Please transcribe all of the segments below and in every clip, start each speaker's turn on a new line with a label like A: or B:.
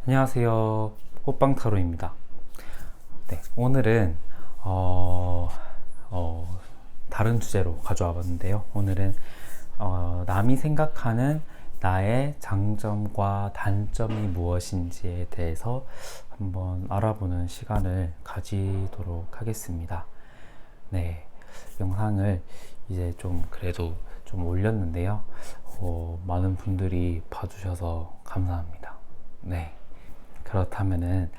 A: 안녕하세요. 호빵타로입니다. 네, 오늘은 다른 주제로 가져와 봤는데요. 오늘은 남이 생각하는 나의 장점과 단점이 무엇인지에 대해서 한번 알아보는 시간을 가지도록 하겠습니다. 네, 영상을 이제 좀 그래도 좀 올렸는데요. 많은 분들이 봐주셔서 감사합니다. 네. 그렇다면은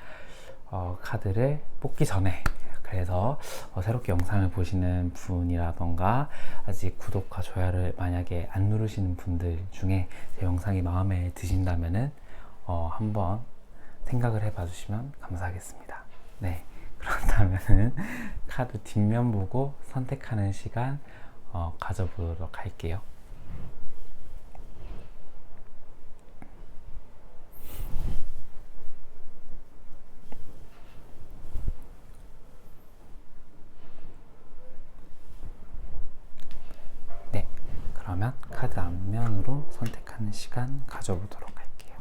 A: 카드를 뽑기 전에, 그래서 새롭게 영상을 보시는 분이라던가 아직 구독과 좋아요를 만약에 안 누르시는 분들 중에 제 영상이 마음에 드신다면은 한번 생각을 해봐 주시면 감사하겠습니다. 네, 그렇다면은 카드 뒷면 보고 선택하는 시간 가져보도록 할게요. 네, 그러면 카드 앞면으로 선택하는 시간 가져보도록 할게요.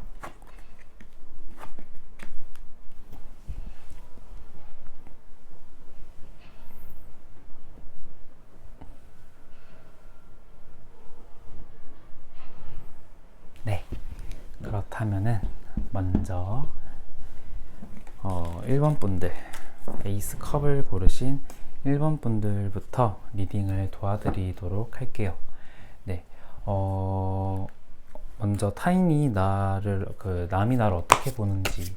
A: 네, 그렇다면은 먼저 1번 분들, 에이스 컵을 고르신 1번 분들부터 리딩을 도와드리도록 할게요. 네, 먼저 타인이 남이 나를 어떻게 보는지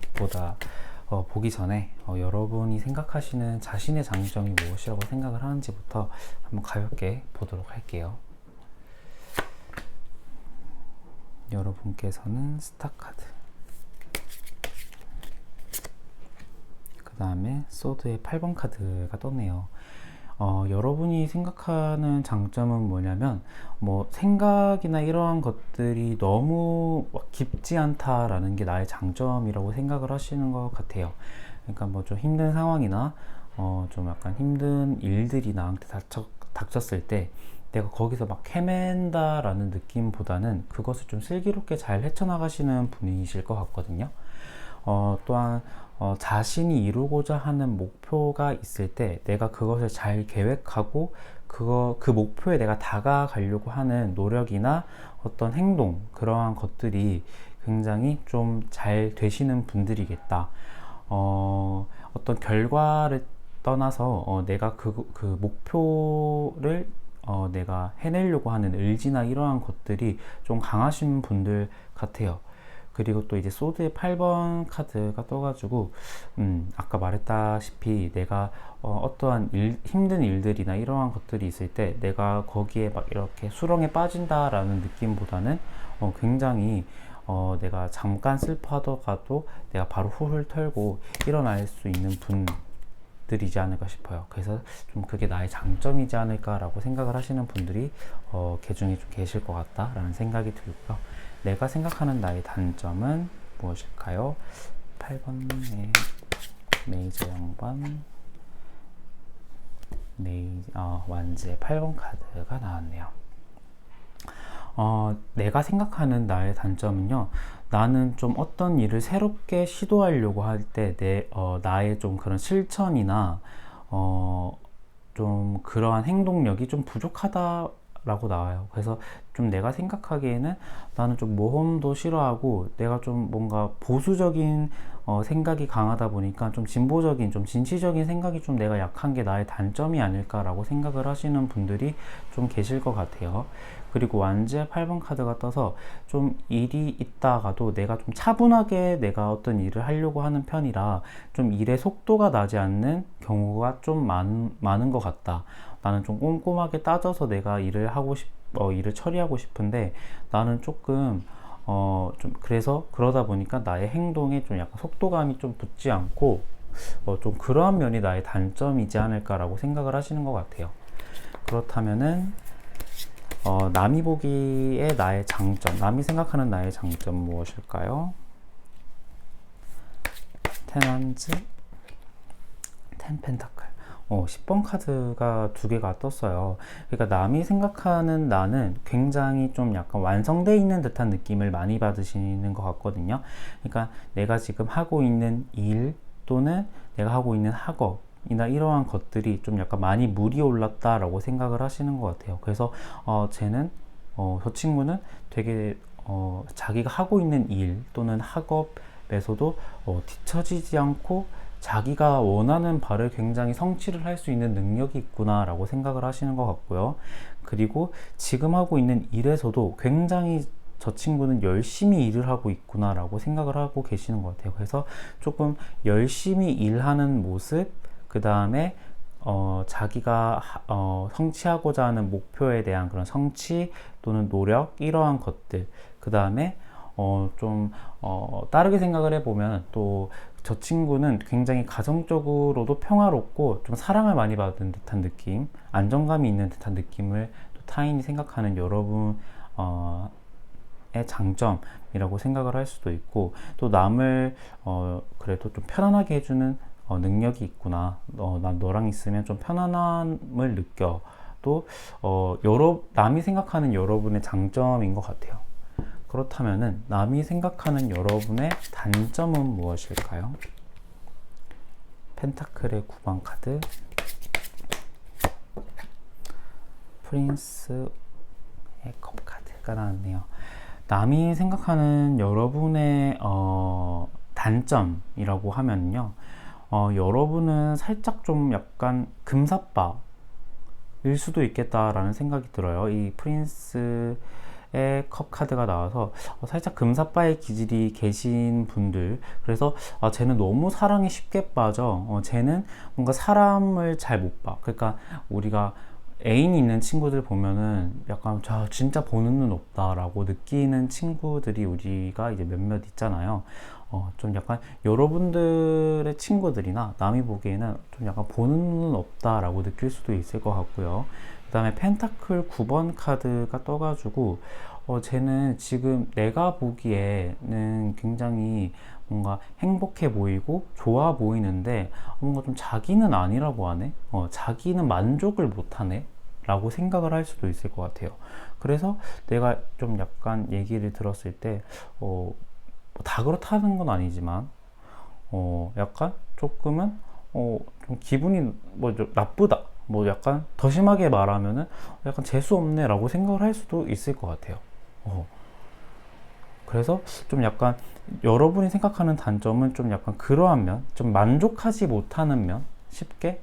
A: 보기 전에 여러분이 생각하시는 자신의 장점이 무엇이라고 생각을 하는지부터 한번 가볍게 보도록 할게요. 여러분께서는 스타 카드, 그 다음에 소드의 8번 카드가 떴네요. 여러분이 생각하는 장점은 뭐냐면, 생각이나 이러한 것들이 너무 깊지 않다라는 게 나의 장점이라고 생각을 하시는 것 같아요. 그러니까 좀 힘든 상황이나 좀 약간 힘든 일들이 나한테 닥쳤을 때 내가 거기서 막 헤맨다라는 느낌보다는 그것을 좀 슬기롭게 잘 헤쳐나가시는 분이실 것 같거든요. 또한 자신이 이루고자 하는 목표가 있을 때 내가 그것을 잘 계획하고 그 목표에 내가 다가가려고 하는 노력이나 어떤 행동, 그러한 것들이 굉장히 좀 잘 되시는 분들이겠다. 어떤 결과를 떠나서 내가 그 목표를 내가 해내려고 하는 의지나 이러한 것들이 좀 강하신 분들 같아요. 그리고 또 이제 소드의 8번 카드가 떠가지고 아까 말했다시피 내가 어떠한 힘든 일들이나 이러한 것들이 있을 때 내가 거기에 막 이렇게 수렁에 빠진다라는 느낌보다는 굉장히 내가 잠깐 슬퍼하더라도 내가 바로 훌훌 털고 일어날 수 있는 분들이지 않을까 싶어요. 그래서 좀 그게 나의 장점이지 않을까라고 생각을 하시는 분들이 개중에 좀 계실 것 같다라는 생각이 들고요. 내가 생각하는 나의 단점은 무엇일까요? 8번의 메이저 0번, 완즈의 8번 카드가 나왔네요. 내가 생각하는 나의 단점은요, 나는 좀 어떤 일을 새롭게 시도하려고 할 때 나의 좀 그런 실천이나 좀 그러한 행동력이 좀 부족하다라고 나와요. 그래서 좀 내가 생각하기에는 나는 좀 모험도 싫어하고 내가 좀 뭔가 보수적인 생각이 강하다 보니까 좀 진보적인, 좀 진취적인 생각이 좀 내가 약한 게 나의 단점이 아닐까라고 생각을 하시는 분들이 좀 계실 것 같아요. 그리고 완즈의 8번 카드가 떠서 좀 일이 있다가도 내가 좀 차분하게 내가 어떤 일을 하려고 하는 편이라 좀 일의 속도가 나지 않는 경우가 좀 많은 것 같다. 나는 좀 꼼꼼하게 따져서 내가 일을 처리하고 싶은데 나는 조금 좀 그래서 그러다 보니까 나의 행동에 좀 약간 속도감이 좀 붙지 않고 좀 그러한 면이 나의 단점이지 않을까라고 생각을 하시는 것 같아요. 그렇다면은 남이 보기에 나의 장점, 남이 생각하는 나의 장점 무엇일까요? 텐 원즈, 텐 펜타클. 10번 카드가 두 개가 떴어요. 그러니까 남이 생각하는 나는 굉장히 좀 약간 완성되어 있는 듯한 느낌을 많이 받으시는 것 같거든요. 그러니까 내가 지금 하고 있는 일 또는 내가 하고 있는 학업이나 이러한 것들이 좀 약간 많이 물이 올랐다라고 생각을 하시는 것 같아요. 그래서 저 친구는 되게 자기가 하고 있는 일 또는 학업에서도 뒤처지지 않고 자기가 원하는 바를 굉장히 성취를 할 수 있는 능력이 있구나 라고 생각을 하시는 것 같고요. 그리고 지금 하고 있는 일에서도 굉장히 저 친구는 열심히 일을 하고 있구나 라고 생각을 하고 계시는 것 같아요. 그래서 조금 열심히 일하는 모습, 그 다음에 자기가 성취하고자 하는 목표에 대한 그런 성취 또는 노력, 이러한 것들, 그 다음에 다르게 생각을 해보면 또 저 친구는 굉장히 가정적으로도 평화롭고 좀 사랑을 많이 받은 듯한 느낌, 안정감이 있는 듯한 느낌을 또 타인이 생각하는 여러분의 장점이라고 생각을 할 수도 있고, 또 남을 그래도 좀 편안하게 해주는 능력이 있구나. 난 너랑 있으면 좀 편안함을 느껴. 또 남이 생각하는 여러분의 장점인 것 같아요. 그렇다면은 남이 생각하는 여러분의 단점은 무엇일까요? 펜타클의 9번 카드, 프린스의 컵 카드가 나왔네요. 남이 생각하는 여러분의 단점이라고 하면요, 여러분은 살짝 좀 약간 금사빠일 수도 있겠다라는 생각이 들어요. 이 프린스의 컵 카드가 나와서 살짝 금사빠의 기질이 계신 분들, 그래서 쟤는 너무 사랑에 쉽게 빠져, 쟤는 뭔가 사람을 잘 못 봐. 그러니까 우리가 애인이 있는 친구들 보면은 약간 저 진짜 보는 눈 없다라고 느끼는 친구들이 우리가 이제 몇몇 있잖아요. 좀 약간 여러분들의 친구들이나 남이 보기에는 좀 약간 보는 눈은 없다라고 느낄 수도 있을 것 같고요. 그 다음에 펜타클 9번 카드가 떠가지고 쟤는 지금 내가 보기에는 굉장히 뭔가 행복해 보이고 좋아 보이는데 뭔가 좀 자기는 아니라고 하네, 자기는 만족을 못하네 라고 생각을 할 수도 있을 것 같아요. 그래서 내가 좀 약간 얘기를 들었을 때 다 그렇다는 건 아니지만 약간 조금은 좀 기분이 뭐 좀 나쁘다, 뭐 약간 더 심하게 말하면은 약간 재수 없네 라고 생각을 할 수도 있을 것 같아요. 그래서 좀 약간 여러분이 생각하는 단점은 좀 약간 그러한 면, 좀 만족하지 못하는 면, 쉽게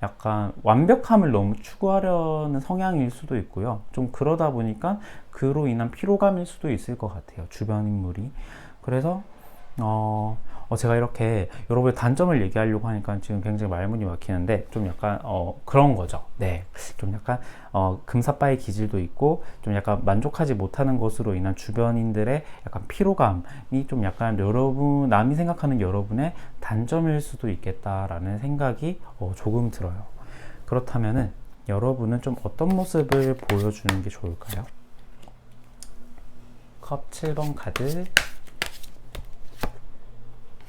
A: 약간 완벽함을 너무 추구하려는 성향일 수도 있고요. 좀 그러다 보니까 그로 인한 피로감일 수도 있을 것 같아요, 주변 인물이. 그래서 제가 이렇게 여러분의 단점을 얘기하려고 하니까 지금 굉장히 말문이 막히는데, 좀 약간 그런 거죠. 네, 좀 약간 금사빠의 기질도 있고 좀 약간 만족하지 못하는 것으로 인한 주변인들의 약간 피로감이 좀 약간 남이 생각하는 여러분의 단점일 수도 있겠다라는 생각이 조금 들어요. 그렇다면은 여러분은 좀 어떤 모습을 보여주는 게 좋을까요? 컵 7번 카드,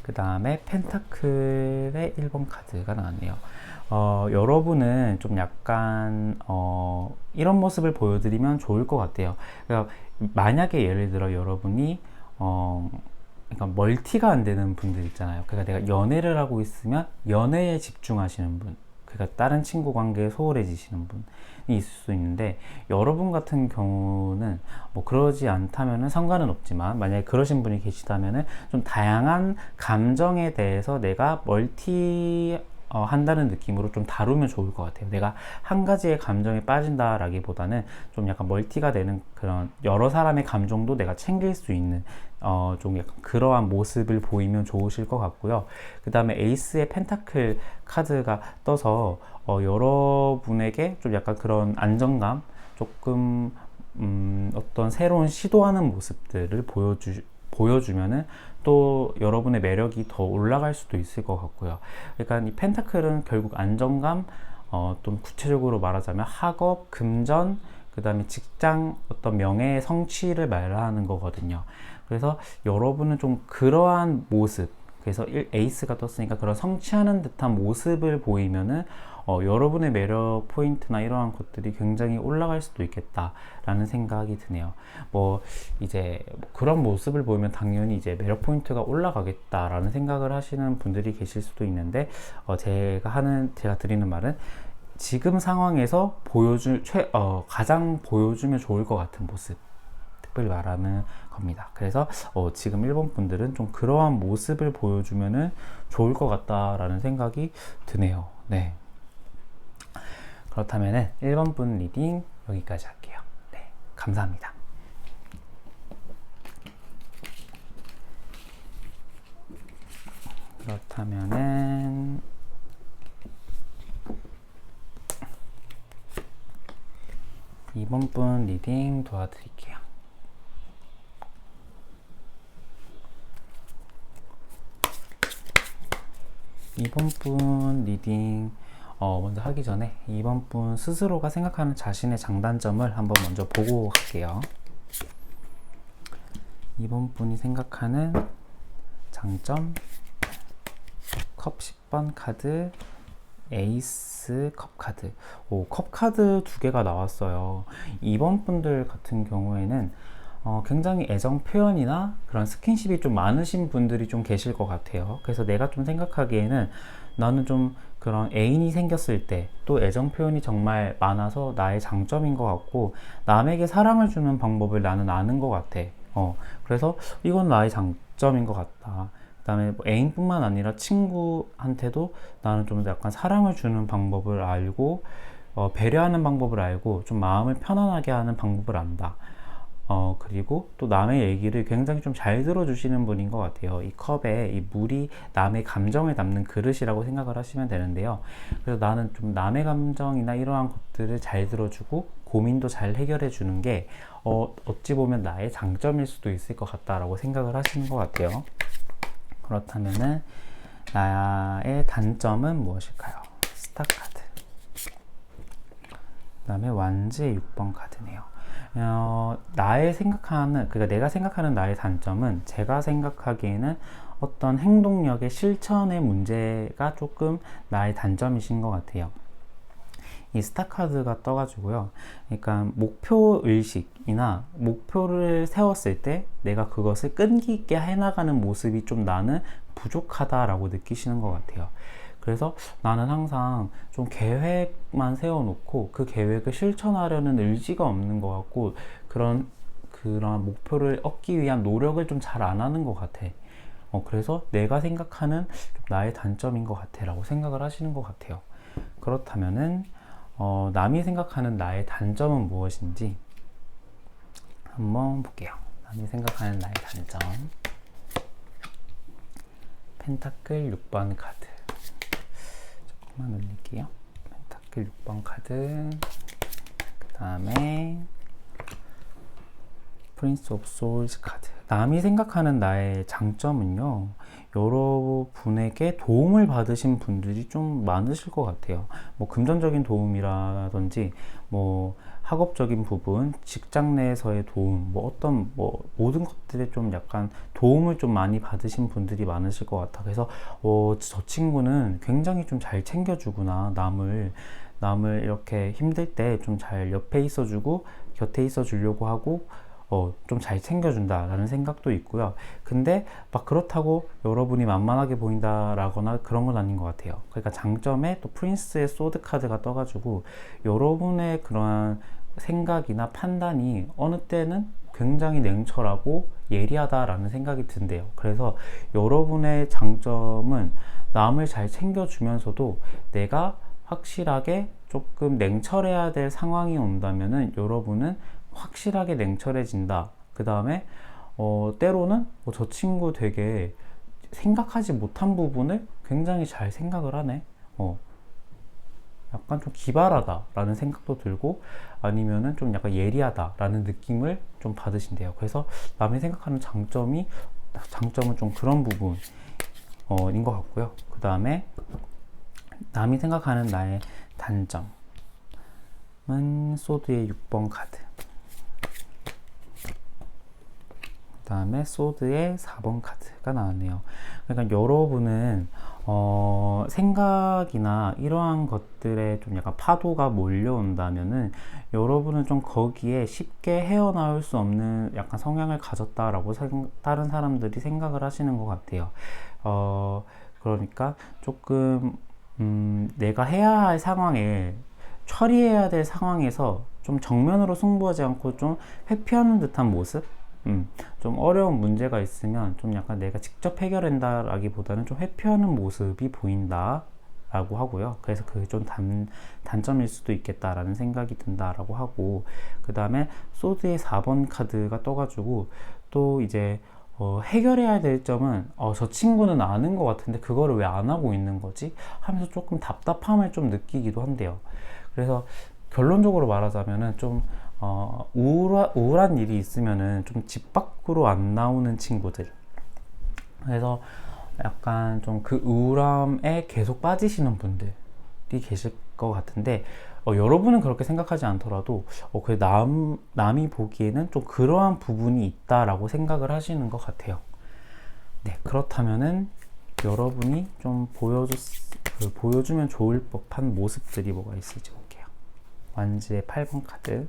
A: 그 다음에 펜타클의 1번 카드가 나왔네요. 여러분은 좀 약간 이런 모습을 보여드리면 좋을 것 같아요. 그러니까 만약에 예를 들어 여러분이 그러니까 멀티가 안 되는 분들 있잖아요. 그러니까 내가 연애를 하고 있으면 연애에 집중하시는 분, 그러니까 다른 친구 관계에 소홀해지시는 분이 있을 수 있는데, 여러분 같은 경우는 뭐 그러지 않다면은 상관은 없지만, 만약에 그러신 분이 계시다면은 좀 다양한 감정에 대해서 내가 멀티 한다는 느낌으로 좀 다루면 좋을 것 같아요. 내가 한 가지의 감정에 빠진다라기보다는 좀 약간 멀티가 되는 그런 여러 사람의 감정도 내가 챙길 수 있는 좀 약간 그러한 모습을 보이면 좋으실 것 같고요. 그 다음에 에이스의 펜타클 카드가 떠서 여러분에게 좀 약간 그런 안정감, 조금 어떤 새로운 시도하는 모습들을 보여주면은 또 여러분의 매력이 더 올라갈 수도 있을 것 같고요. 그러니까 이 펜타클은 결국 안정감, 또 구체적으로 말하자면 학업, 금전, 그 다음에 직장, 어떤 명예의 성취를 말하는 거거든요. 그래서 여러분은 좀 그러한 모습, 그래서 에이스가 떴으니까 그런 성취하는 듯한 모습을 보이면은 여러분의 매력 포인트나 이러한 것들이 굉장히 올라갈 수도 있겠다라는 생각이 드네요. 뭐 이제 그런 모습을 보이면 당연히 이제 매력 포인트가 올라가겠다라는 생각을 하시는 분들이 계실 수도 있는데 제가 드리는 말은 지금 상황에서 가장 보여주면 좋을 것 같은 모습 을 말하는 겁니다. 그래서 지금 일본 분들은 좀 그러한 모습을 보여주면은 좋을 것 같다라는 생각이 드네요. 네. 그렇다면은 1번 분 리딩 여기까지 할게요. 네. 감사합니다. 그렇다면은 2번 분 리딩 도와드릴게요. 2번 분 리딩 먼저 하기 전에 2번 분 스스로가 생각하는 자신의 장단점을 한번 먼저 보고 갈게요. 2번 분이 생각하는 장점, 컵 10번 카드, 에이스 컵 카드. 컵 카드 2개가 나왔어요. 2번 분들 같은 경우에는 굉장히 애정 표현이나 그런 스킨십이 좀 많으신 분들이 좀 계실 것 같아요. 그래서 내가 좀 생각하기에는 나는 좀 그런 애인이 생겼을 때 또 애정 표현이 정말 많아서 나의 장점인 것 같고, 남에게 사랑을 주는 방법을 나는 아는 것 같아. 그래서 이건 나의 장점인 것 같다. 그 다음에 애인뿐만 아니라 친구한테도 나는 좀 약간 사랑을 주는 방법을 알고, 배려하는 방법을 알고, 좀 마음을 편안하게 하는 방법을 안다. 그리고 또 남의 얘기를 굉장히 좀 잘 들어주시는 분인 것 같아요. 이 컵에 이 물이 남의 감정을 담는 그릇이라고 생각을 하시면 되는데요. 그래서 나는 좀 남의 감정이나 이러한 것들을 잘 들어주고 고민도 잘 해결해 주는 게 어찌 보면 나의 장점일 수도 있을 것 같다라고 생각을 하시는 것 같아요. 그렇다면은 나의 단점은 무엇일까요? 스타 카드. 그 다음에 완지의 6번 카드네요. 그러니까 내가 생각하는 나의 단점은, 제가 생각하기에는 어떤 행동력의 실천의 문제가 조금 나의 단점이신 것 같아요. 이 스타 카드가 떠가지고요. 그러니까 목표 의식이나 목표를 세웠을 때 내가 그것을 끈기 있게 해나가는 모습이 좀 나는 부족하다라고 느끼시는 것 같아요. 그래서 나는 항상 좀 계획만 세워놓고 그 계획을 실천하려는 의지가 없는 것 같고, 그런 목표를 얻기 위한 노력을 좀 잘 안 하는 것 같아. 그래서 내가 생각하는 나의 단점인 것 같아 라고 생각을 하시는 것 같아요. 그렇다면은 남이 생각하는 나의 단점은 무엇인지 한번 볼게요. 남이 생각하는 나의 단점. 펜타클 6번 카드. 조금만 올릴게요. 펜타클 6번 카드. 그 다음에 프린스 오브 소울스 카드. 남이 생각하는 나의 장점은요, 여러분에게 도움을 받으신 분들이 좀 많으실 것 같아요. 뭐 금전적인 도움이라든지, 뭐 학업적인 부분, 직장 내에서의 도움, 모든 것들에 좀 약간 도움을 좀 많이 받으신 분들이 많으실 것 같아. 그래서 저 친구는 굉장히 좀 잘 챙겨주구나. 남을 이렇게 힘들 때 좀 잘 옆에 있어주고 곁에 있어주려고 하고 좀 잘 챙겨준다 라는 생각도 있고요. 근데 막 그렇다고 여러분이 만만하게 보인다라거나 그런 건 아닌 것 같아요. 그러니까 장점에 또 프린스의 소드 카드가 떠가지고 여러분의 그러한 생각이나 판단이 어느 때는 굉장히 냉철하고 예리하다라는 생각이 든대요. 그래서 여러분의 장점은 남을 잘 챙겨주면서도 내가 확실하게 조금 냉철해야 될 상황이 온다면은 여러분은 확실하게 냉철해진다. 그 다음에 때로는 저 친구 되게 생각하지 못한 부분을 굉장히 잘 생각을 하네. 약간 좀 기발하다 라는 생각도 들고, 아니면은 좀 약간 예리하다 라는 느낌을 좀 받으신대요. 그래서 남이 생각하는 장점은 좀 그런 부분인 것 같고요. 그 다음에 남이 생각하는 나의 단점은 소드의 6번 카드. 그 다음에 소드의 4번 카드가 나왔네요. 그러니까 여러분은 생각이나 이러한 것들에 좀 약간 파도가 몰려온다면은 여러분은 좀 거기에 쉽게 헤어나올 수 없는 약간 성향을 가졌다라고 다른 사람들이 생각을 하시는 것 같아요. 그러니까 조금 내가 해야 할 상황에 처리해야 될 상황에서 좀 정면으로 승부하지 않고 좀 회피하는 듯한 모습? 좀 어려운 문제가 있으면 좀 약간 내가 직접 해결한다라기보다는 좀 회피하는 모습이 보인다 라고 하고요. 그래서 그게 좀 단점일 수도 있겠다라는 생각이 든다라고 하고, 그 다음에 소드의 4번 카드가 떠가지고 또 이제 해결해야 될 점은 저 친구는 아는 것 같은데 그거를 왜 안 하고 있는 거지? 하면서 조금 답답함을 좀 느끼기도 한대요. 그래서 결론적으로 말하자면은 좀 우울한 일이 있으면은 좀 집 밖으로 안 나오는 친구들. 그래서 약간 좀 그 우울함에 계속 빠지시는 분들이 계실 것 같은데, 여러분은 그렇게 생각하지 않더라도 그 남이 보기에는 좀 그러한 부분이 있다라고 생각을 하시는 것 같아요. 네, 그렇다면은 여러분이 좀 보여주면 좋을 법한 모습들이 뭐가 있을지 볼게요. 완즈의 8번 카드,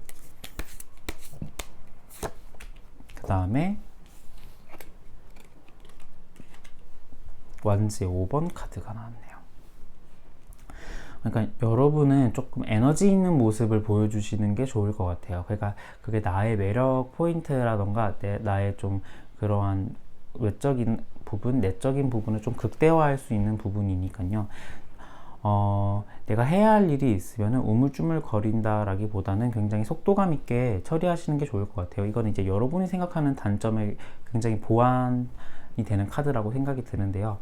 A: 그 다음에 완즈의 5번 카드가 나왔네요. 그러니까 여러분은 조금 에너지 있는 모습을 보여주시는 게 좋을 것 같아요. 그러니까 그게 나의 매력 포인트라던가 나의 좀 그러한 외적인 부분, 내적인 부분을 좀 극대화할 수 있는 부분이니까요. 내가 해야 할 일이 있으면 우물쭈물 거린다라기보다는 굉장히 속도감 있게 처리하시는 게 좋을 것 같아요. 이건 이제 여러분이 생각하는 단점에 굉장히 보완이 되는 카드라고 생각이 드는데요.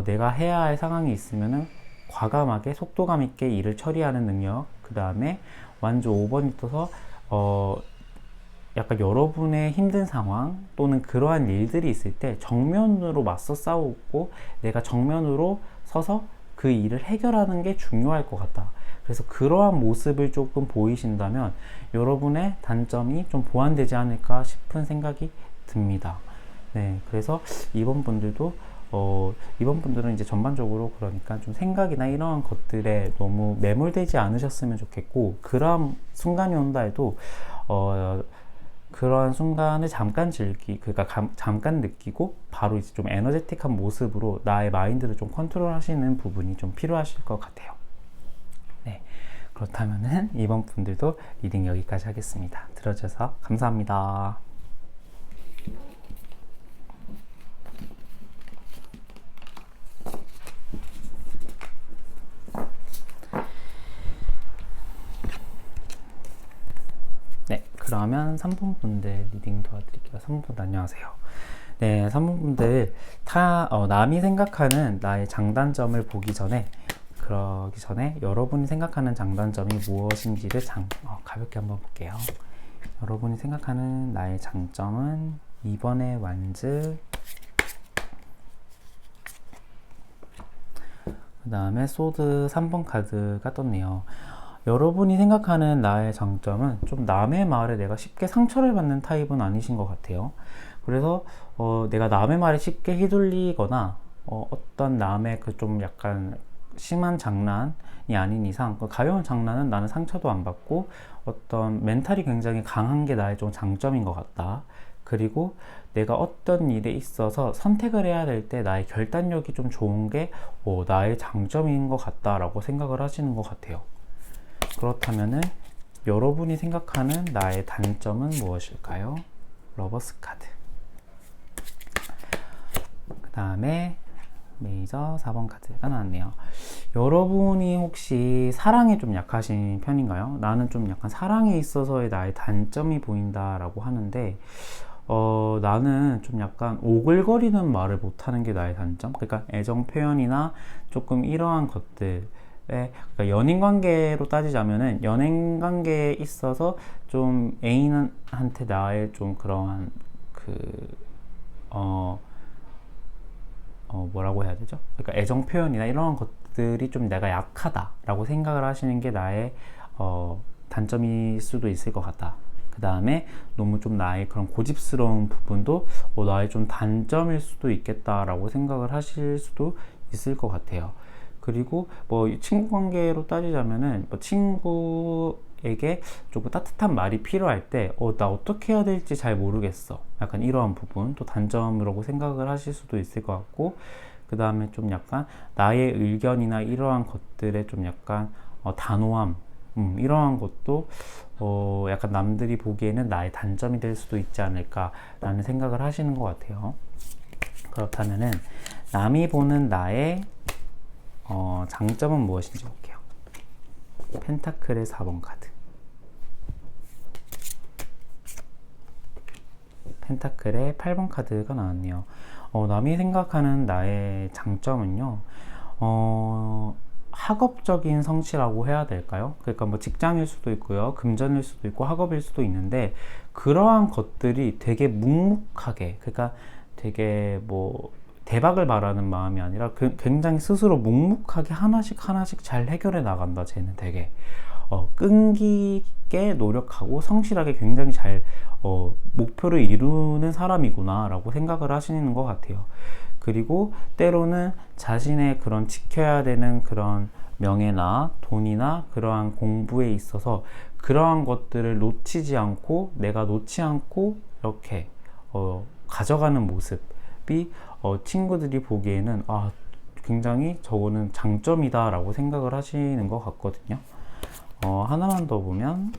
A: 내가 해야 할 상황이 있으면은 과감하게 속도감 있게 일을 처리하는 능력, 그 다음에 완주 5번이 떠서 약간 여러분의 힘든 상황 또는 그러한 일들이 있을 때 정면으로 맞서 싸우고 내가 정면으로 서서 그 일을 해결하는 게 중요할 것 같다. 그래서 그러한 모습을 조금 보이신다면 여러분의 단점이 좀 보완되지 않을까 싶은 생각이 듭니다. 네, 그래서 이번 분들은 이제 전반적으로 그러니까 좀 생각이나 이러한 것들에 너무 매몰되지 않으셨으면 좋겠고, 그런 순간이 온다 해도 그러한 순간을 잠깐 그러니까 잠깐 느끼고 바로 이제 좀 에너제틱한 모습으로 나의 마인드를 좀 컨트롤하시는 부분이 좀 필요하실 것 같아요. 네, 그렇다면은 이번 분들도 리딩 여기까지 하겠습니다. 들어주셔서 감사합니다. 네, 그러면 3번 분들 리딩 도와드릴게요. 3번 분들 안녕하세요. 네, 3번 분들 남이 생각하는 나의 장단점을 그러기 전에 여러분이 생각하는 장단점이 무엇인지를 가볍게 한번 볼게요. 여러분이 생각하는 나의 장점은 2번의 완즈, 그 다음에 소드 3번 카드가 떴네요. 여러분이 생각하는 나의 장점은 좀 남의 말에 내가 쉽게 상처를 받는 타입은 아니신 것 같아요. 그래서 내가 남의 말에 쉽게 휘둘리거나 어떤 남의 그 좀 약간 심한 장난이 아닌 이상 가벼운 장난은 나는 상처도 안 받고 어떤 멘탈이 굉장히 강한 게 나의 좀 장점인 것 같다. 그리고 내가 어떤 일에 있어서 선택을 해야 될 때 나의 결단력이 좀 좋은 게 나의 장점인 것 같다라고 생각을 하시는 것 같아요. 그렇다면은 여러분이 생각하는 나의 단점은 무엇일까요? 러버스 카드. 그 다음에 메이저 4번 카드가 나왔네요. 여러분이 혹시 사랑에 좀 약하신 편인가요? 나는 좀 약간 사랑에 있어서의 나의 단점이 보인다라고 하는데 나는 좀 약간 오글거리는 말을 못하는 게 나의 단점? 그러니까 애정 표현이나 조금 이러한 것들, 그러니까 연인 관계로 따지자면은 연인 관계에 있어서 좀 애인한테 나의 좀 그러한 뭐라고 해야 되죠? 그러니까 애정 표현이나 이런 것들이 좀 내가 약하다라고 생각을 하시는 게 나의 단점일 수도 있을 것 같다. 그 다음에 너무 좀 나의 그런 고집스러운 부분도 나의 좀 단점일 수도 있겠다라고 생각을 하실 수도 있을 것 같아요. 그리고 뭐 친구 관계로 따지자면은 뭐 친구에게 조금 따뜻한 말이 필요할 때 나 어떻게 해야 될지 잘 모르겠어, 약간 이러한 부분 또 단점이라고 생각을 하실 수도 있을 것 같고, 그 다음에 좀 약간 나의 의견이나 이러한 것들에 좀 약간 단호함, 이러한 것도 약간 남들이 보기에는 나의 단점이 될 수도 있지 않을까라는 생각을 하시는 것 같아요. 그렇다면은 남이 보는 나의 장점은 무엇인지 볼게요. 펜타클의 4번 카드, 펜타클의 8번 카드가 나왔네요. 남이 생각하는 나의 장점은요, 학업적인 성취라고 해야 될까요? 그러니까 뭐 직장일 수도 있고요, 금전일 수도 있고 학업일 수도 있는데, 그러한 것들이 되게 묵묵하게, 그러니까 되게 뭐 대박을 바라는 마음이 아니라 굉장히 스스로 묵묵하게 하나씩 하나씩 잘 해결해 나간다. 쟤는 되게 끈기게 노력하고 성실하게 굉장히 잘 목표를 이루는 사람이구나 라고 생각을 하시는 것 같아요. 그리고 때로는 자신의 그런 지켜야 되는 그런 명예나 돈이나 그러한 공부에 있어서 그러한 것들을 놓치지 않고, 내가 놓지 않고 이렇게 가져가는 모습이 친구들이 보기에는 굉장히 저거는 장점이다 라고 생각을 하시는 것 같거든요. 하나만 더 보면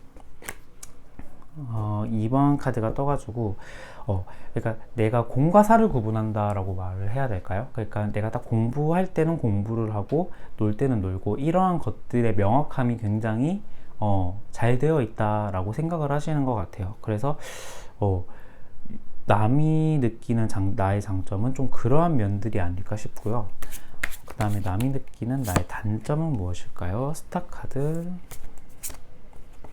A: 2번 카드가 떠가지고 그러니까 내가 공과 사를 구분한다 라고 말을 해야 될까요? 그러니까 내가 딱 공부할 때는 공부를 하고 놀 때는 놀고, 이러한 것들의 명확함이 굉장히 잘 되어 있다 라고 생각을 하시는 것 같아요. 그래서 남이 느끼는 나의 장점은 좀 그러한 면들이 아닐까 싶고요. 그 다음에 남이 느끼는 나의 단점은 무엇일까요? 스타 카드,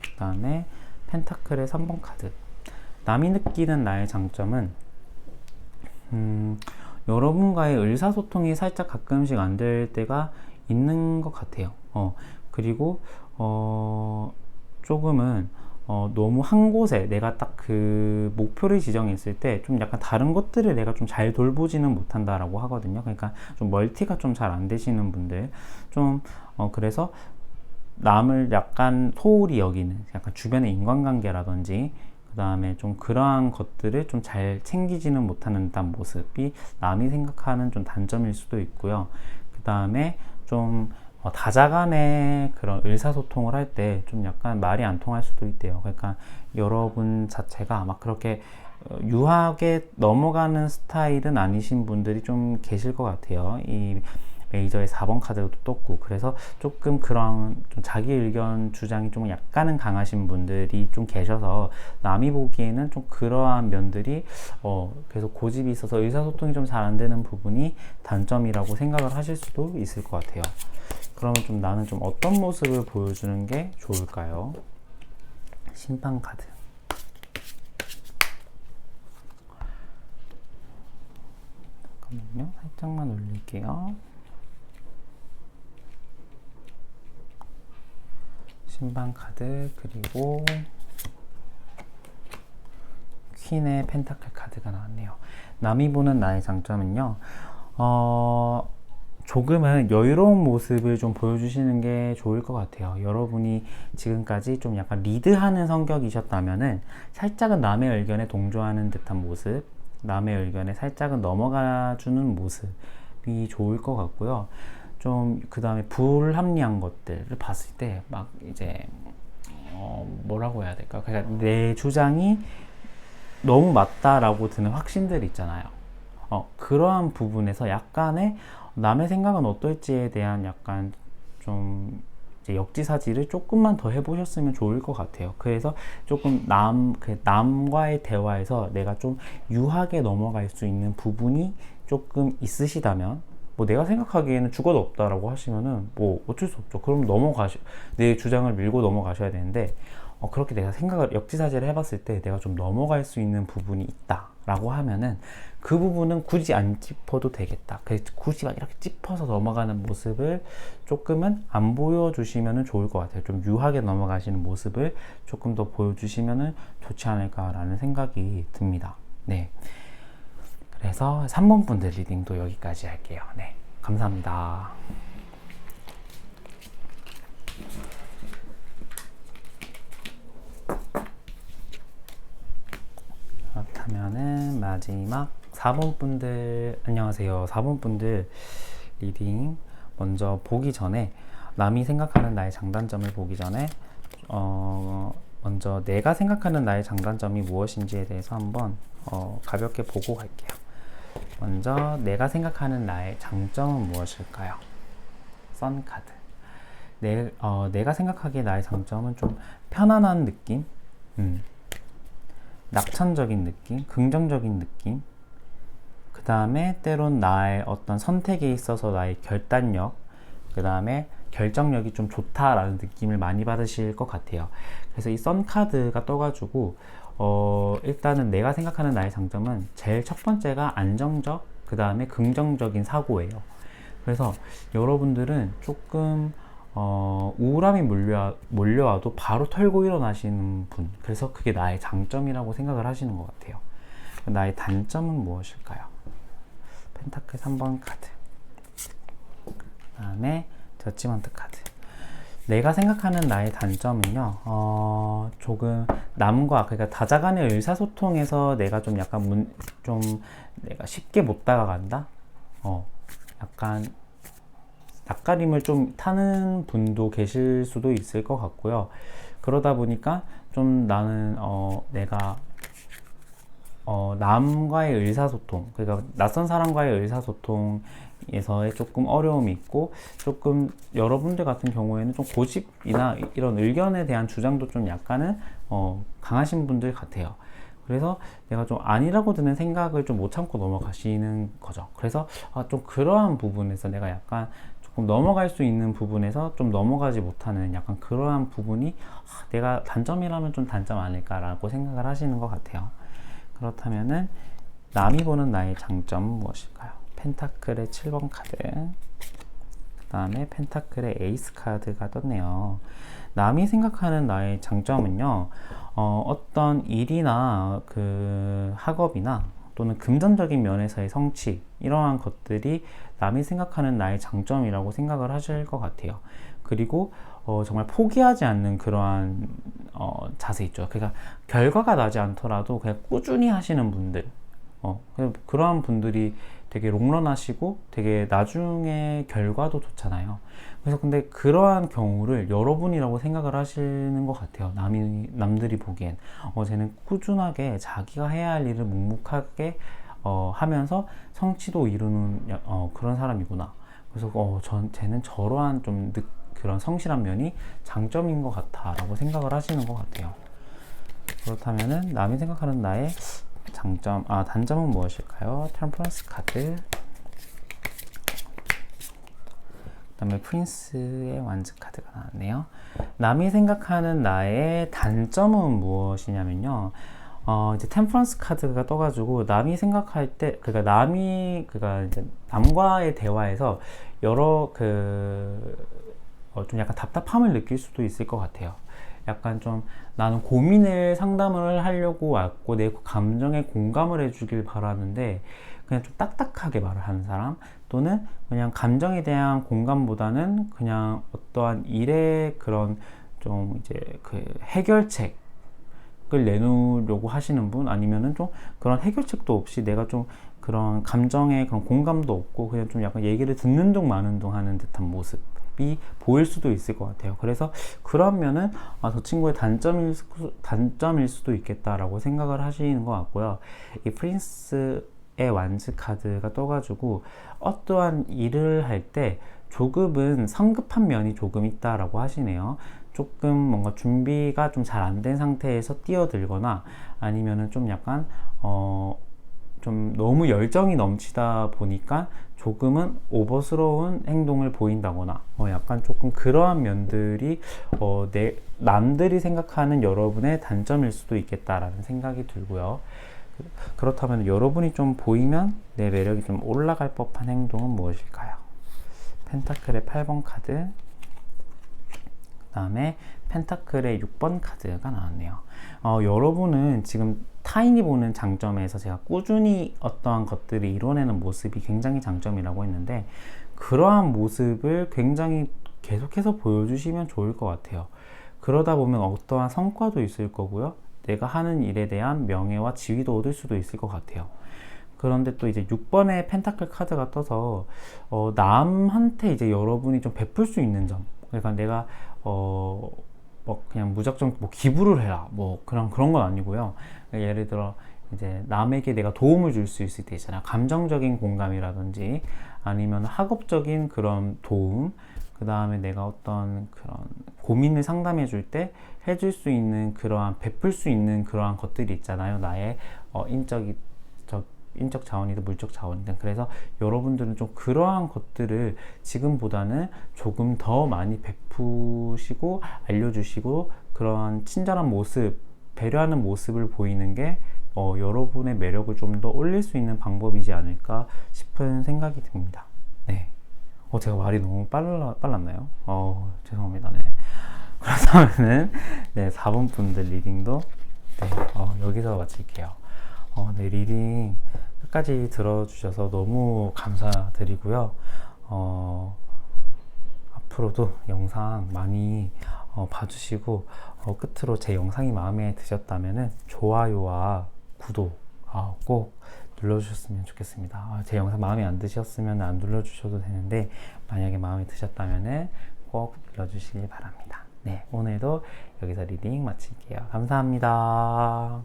A: 그 다음에 펜타클의 3번 카드. 남이 느끼는 나의 장점은 여러분과의 의사소통이 살짝 가끔씩 안 될 때가 있는 것 같아요. 그리고 조금은 너무 한 곳에 내가 딱 그 목표를 지정했을 때 좀 약간 다른 것들을 내가 좀 잘 돌보지는 못한다라고 하거든요. 그러니까 좀 멀티가 좀 잘 안 되시는 분들, 좀 그래서 남을 약간 소홀히 여기는, 약간 주변의 인간관계라든지 그 다음에 좀 그러한 것들을 좀 잘 챙기지는 못하는 듯한 모습이 남이 생각하는 좀 단점일 수도 있고요. 그 다음에 좀 다자간의 그런 의사소통을 할 때 좀 약간 말이 안 통할 수도 있대요. 그러니까 여러분 자체가 아마 그렇게 유하게 넘어가는 스타일은 아니신 분들이 좀 계실 것 같아요. 이 메이저의 4번 카드도 떴고, 그래서 조금 그런 좀 자기 의견 주장이 좀 약간은 강하신 분들이 좀 계셔서 남이 보기에는 좀 그러한 면들이 계속 고집이 있어서 의사소통이 좀 잘 안 되는 부분이 단점이라고 생각을 하실 수도 있을 것 같아요. 그러면 좀 나는 좀 어떤 모습을 보여주는 게 좋을까요? 심판 카드. 잠깐만요. 살짝만 올릴게요. 신방 카드, 그리고 퀸의 펜타클 카드가 나왔네요. 남이 보는 나의 장점은요, 조금은 여유로운 모습을 좀 보여주시는 게 좋을 것 같아요. 여러분이 지금까지 좀 약간 리드하는 성격이셨다면은 살짝은 남의 의견에 동조하는 듯한 모습, 남의 의견에 살짝은 넘어가주는 모습이 좋을 것 같고요. 좀 그 다음에 불합리한 것들을 봤을 때 막 이제 뭐라고 해야 될까? 그러니까 내 주장이 너무 맞다라고 드는 확신들 있잖아요. 그러한 부분에서 약간의 남의 생각은 어떨지에 대한 약간 좀 이제 역지사지를 조금만 더 해보셨으면 좋을 것 같아요. 그래서 조금 남과의 대화에서 내가 좀 유하게 넘어갈 수 있는 부분이 조금 있으시다면, 뭐 내가 생각하기에는 죽어도 없다라고 하시면은 뭐 어쩔 수 없죠. 그럼 내 주장을 밀고 넘어가셔야 되는데, 그렇게 내가 생각을 역지사지를 해봤을 때 내가 좀 넘어갈 수 있는 부분이 있다 라고 하면은 그 부분은 굳이 안 짚어도 되겠다. 굳이 막 이렇게 짚어서 넘어가는 모습을 조금은 안 보여주시면 좋을 것 같아요. 좀 유하게 넘어가시는 모습을 조금 더 보여주시면 좋지 않을까라는 생각이 듭니다. 네. 그래서 3번 분들 리딩도 여기까지 할게요. 네. 감사합니다. 그렇다면은 마지막 4번 분들, 안녕하세요. 4번 분들 리딩 먼저 보기 전에, 남이 생각하는 나의 장단점을 보기 전에 먼저 내가 생각하는 나의 장단점이 무엇인지에 대해서 한번 가볍게 보고 갈게요. 먼저 내가 생각하는 나의 장점은 무엇일까요? 선카드. 내가 생각하기에 나의 장점은 좀 편안한 느낌, 낙천적인 느낌, 긍정적인 느낌, 그 다음에 때론 나의 어떤 선택에 있어서 나의 결단력, 그 다음에 결정력이 좀 좋다라는 느낌을 많이 받으실 것 같아요. 그래서 이 썬카드가 떠가지고 일단은 내가 생각하는 나의 장점은 제일 첫 번째가 안정적, 그 다음에 긍정적인 사고예요. 그래서 여러분들은 조금 우울함이 몰려와도 바로 털고 일어나시는 분, 그래서 그게 나의 장점이라고 생각을 하시는 것 같아요. 나의 단점은 무엇일까요? 펜타클 3번 카드, 그 다음에 저지먼트 카드. 내가 생각하는 나의 단점은요, 조금 남과, 그러니까 다자간의 의사소통에서 내가 좀 약간 내가 쉽게 못 다가간다? 약간 낯가림을 좀 타는 분도 계실 수도 있을 것 같고요. 그러다 보니까 좀 나는 내가 남과의 의사소통, 그러니까 낯선 사람과의 의사소통에서의 조금 어려움이 있고, 조금 여러분들 같은 경우에는 좀 고집이나 이런 의견에 대한 주장도 좀 약간은 강하신 분들 같아요. 그래서 내가 좀 아니라고 드는 생각을 좀 못 참고 넘어가시는 거죠. 그래서 좀 그러한 부분에서 내가 약간 조금 넘어갈 수 있는 부분에서 좀 넘어가지 못하는 약간 그러한 부분이 내가 단점이라면 좀 단점 아닐까라고 생각을 하시는 것 같아요. 그렇다면은 남이 보는 나의 장점은 무엇일까요? 펜타클의 7번 카드, 그 다음에 펜타클의 에이스 카드가 떴네요. 남이 생각하는 나의 장점은요, 어떤 일이나 그 학업이나 또는 금전적인 면에서의 성취, 이러한 것들이 남이 생각하는 나의 장점이라고 생각을 하실 것 같아요. 그리고 정말 포기하지 않는 그러한 자세 있죠. 그러니까 결과가 나지 않더라도 그냥 꾸준히 하시는 분들, 그러한 분들이 되게 롱런 하시고 되게 나중에 결과도 좋잖아요. 그래서 근데 그러한 경우를 여러분이라고 생각을 하시는 것 같아요. 남들이 보기엔 쟤는 꾸준하게 자기가 해야 할 일을 묵묵하게 하면서 성취도 이루는 그런 사람이구나. 그래서 쟤는 저러한 좀 그런 성실한 면이 장점인 것 같아 라고 생각을 하시는 것 같아요. 그렇다면은 남이 생각하는 나의 단점은 무엇일까요? 템퍼런스 카드, 그 다음에 프린스의 완즈 카드가 나왔네요. 남이 생각하는 나의 단점은 무엇이냐면요, 이제 템퍼런스 카드가 떠가지고 남이 생각할 때, 그러니까 이제 남과의 대화에서 좀 약간 답답함을 느낄 수도 있을 것 같아요. 약간 좀 나는 고민을 상담을 하려고 왔고 내 감정에 공감을 해주길 바라는데 그냥 좀 딱딱하게 말을 하는 사람, 또는 그냥 감정에 대한 공감보다는 그냥 어떠한 일의 그런 좀 이제 그 해결책을 내놓으려고 하시는 분, 아니면은 좀 그런 해결책도 없이 내가 좀 그런 감정에 그런 공감도 없고 그냥 좀 약간 얘기를 듣는 둥 마는 둥 하는 듯한 모습이 보일 수도 있을 것 같아요. 그래서 그러면은 저 친구의 단점일 수도 있겠다라고 생각을 하시는 것 같고요. 이 프린스의 완즈 카드가 떠가지고 어떠한 일을 할 때 조금은 성급한 면이 조금 있다라고 하시네요. 조금 뭔가 준비가 좀 잘 안 된 상태에서 뛰어들거나, 아니면은 좀 약간 좀 너무 열정이 넘치다 보니까 조금은 오버스러운 행동을 보인다거나, 약간 조금 그러한 면들이 남들이 생각하는 여러분의 단점일 수도 있겠다라는 생각이 들고요. 그렇다면 여러분이 좀 보이면 내 매력이 좀 올라갈 법한 행동은 무엇일까요? 펜타클의 8번 카드, 그 다음에 펜타클의 6번 카드가 나왔네요. 여러분은 지금 타인이 보는 장점에서 제가 꾸준히 어떠한 것들을 이뤄내는 모습이 굉장히 장점이라고 했는데, 그러한 모습을 굉장히 계속해서 보여주시면 좋을 것 같아요. 그러다 보면 어떠한 성과도 있을 거고요. 내가 하는 일에 대한 명예와 지위도 얻을 수도 있을 것 같아요. 그런데 또 이제 6번의 펜타클 카드가 떠서 남한테 이제 여러분이 좀 베풀 수 있는 점, 그러니까 내가 뭐 그냥 무작정 뭐 기부를 해라 뭐 그런 건 아니고요. 그러니까 예를 들어 이제 남에게 내가 도움을 줄 수 있을 때 있잖아요. 감정적인 공감이라든지 아니면 학업적인 그런 도움, 그 다음에 내가 어떤 그런 고민을 상담해 줄 때 해줄 수 있는 그러한 베풀 수 있는 그러한 것들이 있잖아요. 나의 인적 자원이든 물적 자원이든. 그래서 여러분들은 좀 그러한 것들을 지금보다는 조금 더 많이 베푸시고 알려주시고 그러한 친절한 모습, 배려하는 모습을 보이는 게 여러분의 매력을 좀 더 올릴 수 있는 방법이지 않을까 싶은 생각이 듭니다. 네. 제가 말이 너무 빨랐나요? 죄송합니다. 네. 그렇다면은 네, 4번 분들 리딩도 네, 여기서 마칠게요. 네, 리딩 끝까지 들어주셔서 너무 감사드리고요. 앞으로도 영상 많이 봐주시고 끝으로 제 영상이 마음에 드셨다면은 좋아요와 구독 꼭 눌러주셨으면 좋겠습니다. 제 영상 마음에 안 드셨으면 안 눌러주셔도 되는데 만약에 마음에 드셨다면은 꼭 눌러주시기 바랍니다. 네, 오늘도 여기서 리딩 마칠게요. 감사합니다.